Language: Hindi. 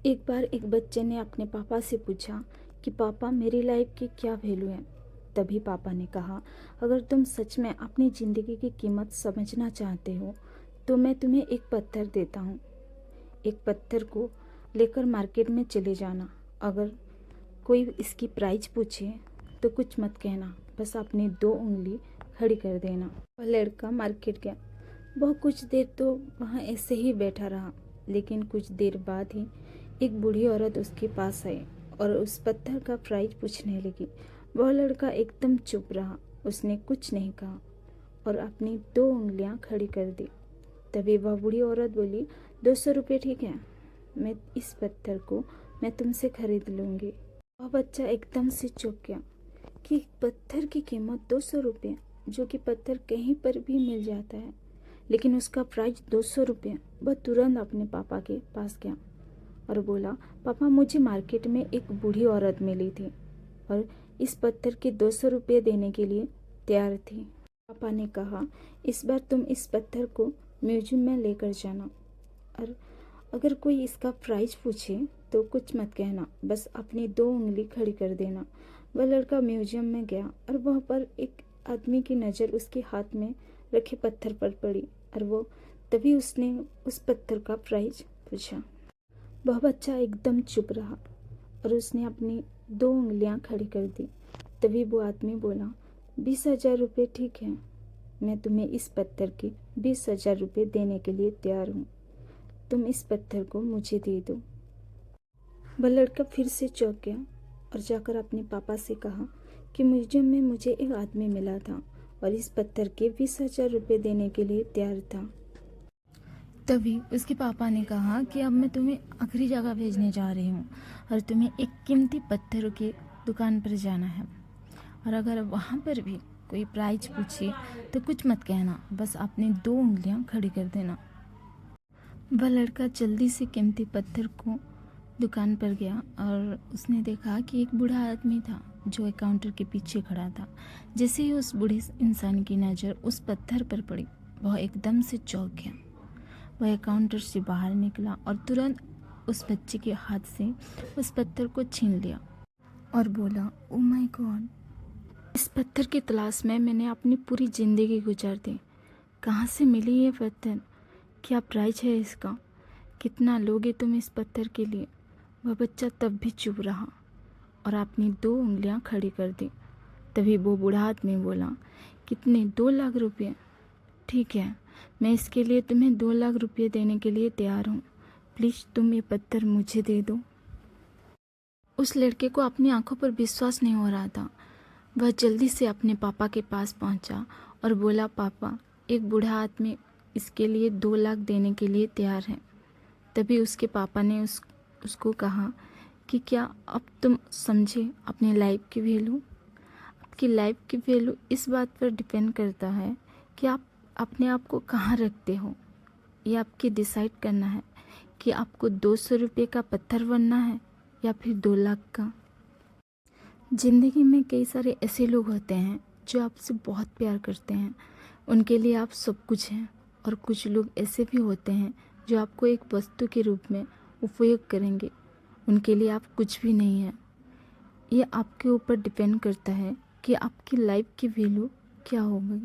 एक बार एक बच्चे ने अपने पापा से पूछा कि पापा मेरी लाइफ की क्या वैल्यू है। तभी पापा ने कहा, अगर तुम सच में अपनी ज़िंदगी की कीमत समझना चाहते हो तो मैं तुम्हें एक पत्थर देता हूँ। एक पत्थर को लेकर मार्केट में चले जाना। अगर कोई इसकी प्राइस पूछे तो कुछ मत कहना, बस अपनी दो उंगली खड़ी कर देना। वह लड़का मार्केट गया। वह कुछ देर तो वहाँ ऐसे ही बैठा रहा, लेकिन कुछ देर बाद ही एक बूढ़ी औरत उसके पास आई और उस पत्थर का प्राइस पूछने लगी। वह लड़का एकदम चुप रहा, उसने कुछ नहीं कहा और अपनी दो उंगलियां खड़ी कर दी। तभी वह बूढ़ी औरत बोली, 200 रुपये ठीक है, मैं इस पत्थर को मैं तुमसे खरीद लूँगी। वह बच्चा एकदम से चौंक गया कि एक पत्थर की कीमत 200 रुपये, जो कि पत्थर कहीं पर भी मिल जाता है, लेकिन उसका प्राइस 200 रुपये। वह तुरंत अपने पापा के पास गया और बोला, पापा मुझे मार्केट में एक बूढ़ी औरत मिली थी और इस पत्थर के 200 रुपये देने के लिए तैयार थी। पापा ने कहा, इस बार तुम इस पत्थर को म्यूजियम में लेकर जाना और अगर कोई इसका प्राइस पूछे तो कुछ मत कहना, बस अपनी दो उंगली खड़ी कर देना। वह लड़का म्यूजियम में गया और वह पर एक आदमी की नज़र उसके हाथ में रखे पत्थर पर पड़ी और वो तभी उसने उस पत्थर का प्राइस पूछा। वह बच्चा एकदम चुप रहा और उसने अपनी दो उंगलियां खड़ी कर दी। तभी वो आदमी बोला, 20,000 रुपये ठीक है, मैं तुम्हें इस पत्थर के 20,000 रुपये देने के लिए तैयार हूँ, तुम इस पत्थर को मुझे दे दो। वह लड़का फिर से चौंक गया और जाकर अपने पापा से कहा कि म्यूजियम में मुझे एक आदमी मिला था और इस पत्थर के 20,000 रुपये देने के लिए तैयार था। तभी उसके पापा ने कहा कि अब मैं तुम्हें आखिरी जगह भेजने जा रही हूँ और तुम्हें एक कीमती पत्थरों की दुकान पर जाना है और अगर वहाँ पर भी कोई प्राइस पूछे तो कुछ मत कहना, बस अपनी दो उंगलियाँ खड़ी कर देना। वह लड़का जल्दी से कीमती पत्थर को दुकान पर गया और उसने देखा कि एक बूढ़ा आदमी था जो एक काउंटर के पीछे खड़ा था। जैसे ही उस बूढ़े इंसान की नज़र उस पत्थर पर पड़ी, वह एकदम से चौंक गया। वह काउंटर से बाहर निकला और तुरंत उस बच्चे के हाथ से उस पत्थर को छीन लिया और बोला, ओ माय गॉड, इस पत्थर की तलाश में मैंने अपनी पूरी ज़िंदगी गुजार दी। कहाँ से मिली ये पत्थर? क्या प्राइस है इसका? कितना लोगे तुम इस पत्थर के लिए? वह बच्चा तब भी चुप रहा और अपनी दो उंगलियां खड़ी कर दी। तभी वो बूढ़ा आदमी बोला, कितने? 2 लाख रुपये? ठीक है, मैं इसके लिए तुम्हें 2 लाख रुपये देने के लिए तैयार हूँ, प्लीज़ तुम ये पत्थर मुझे दे दो। उस लड़के को अपनी आंखों पर विश्वास नहीं हो रहा था। वह जल्दी से अपने पापा के पास पहुंचा और बोला, पापा, एक बूढ़ा आदमी इसके लिए 2 लाख देने के लिए तैयार है। तभी उसके पापा ने उसको कहा कि क्या अब तुम समझे अपनी लाइफ की वैल्यू? आपकी लाइफ की वैल्यू इस बात पर डिपेंड करता है कि आप अपने आप को कहाँ रखते हो। ये आपके डिसाइड करना है कि आपको 200 रुपये का पत्थर बनना है या फिर 2 लाख का। ज़िंदगी में कई सारे ऐसे लोग होते हैं जो आपसे बहुत प्यार करते हैं, उनके लिए आप सब कुछ हैं, और कुछ लोग ऐसे भी होते हैं जो आपको एक वस्तु के रूप में उपयोग करेंगे, उनके लिए आप कुछ भी नहीं हैं। ये आपके ऊपर डिपेंड करता है कि आपकी लाइफ की वैल्यू क्या होगी।